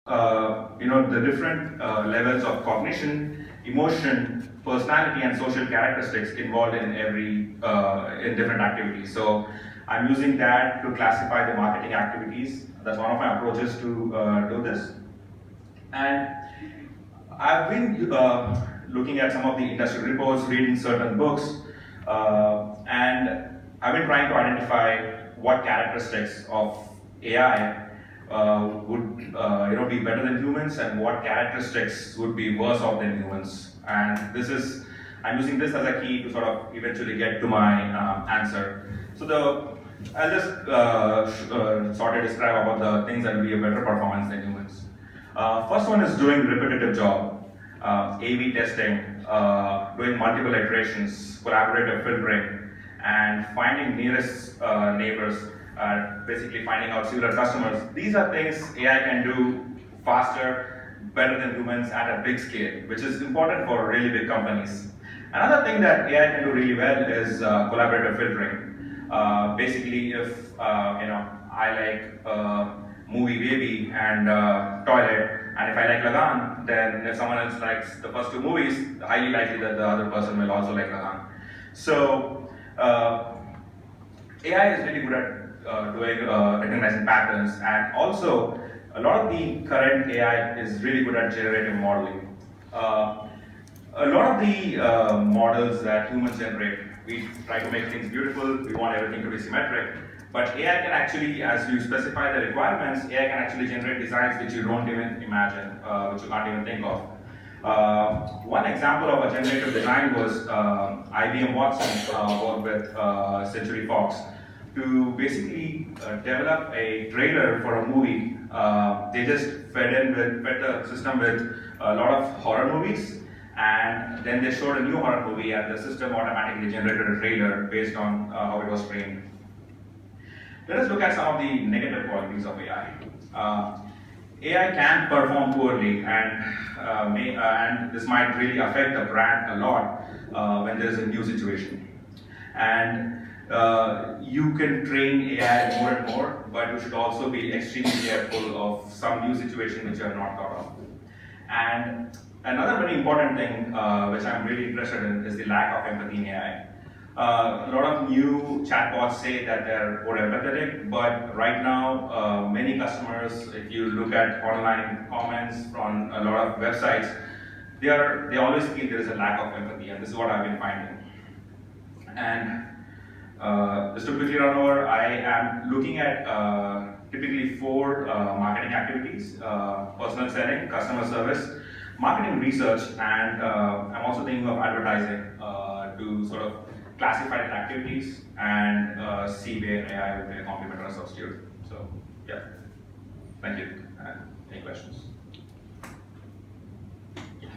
the different levels of cognition, emotion, personality, and social characteristics involved in every in different activities. So I'm using that to classify the marketing activities. That's one of my approaches to do this. And I've been looking at some of the industry reports, reading certain books, and I've been trying to identify what characteristics of AI would be better than humans, and what characteristics would be worse off than humans. And I'm using this as a key to sort of eventually get to my answer. So I'll just sort of describe about the things that will be a better performance than humans. First one is doing repetitive job, A/B testing, doing multiple iterations, collaborative filtering, and finding nearest neighbors, basically finding out similar customers. These are things AI can do faster, better than humans at a big scale, which is important for really big companies. Another thing that AI can do really well is collaborative filtering. Basically, if I like movie Baby and Toilet, and if I like Lagan, then if someone else likes the first two movies, highly likely that the other person will also like Lagan. So AI is really good at doing recognizing patterns, and also a lot of the current AI is really good at generative modeling. A lot of the models that humans generate, we try to make things beautiful, we want everything to be symmetric, but AI can actually, as you specify the requirements, AI can actually generate designs which you don't even imagine, which you can't even think of. One example of a generative design was IBM Watson worked with Century Fox to basically develop a trailer for a movie. They just fed the system with a lot of horror movies, and then they showed a new horror movie, and the system automatically generated a trailer based on how it was trained. Let us look at some of the negative qualities of AI. AI can perform poorly, and this might really affect the brand a lot when there is a new situation. And you can train AI more and more, but you should also be extremely careful of some new situation which you have not thought of. And another very important thing which I'm really interested in is the lack of empathy in AI. A lot of new chatbots say that they're more empathetic, but right now, many customers, if you look at online comments from a lot of websites, they always feel there is a lack of empathy, and this is what I've been finding. And just to quickly run over, I am looking at typically 4 marketing activities: personal selling, customer service, marketing research, and I'm also thinking of advertising to sort of classify the activities and see where AI will be a complement or a substitute. So, yeah.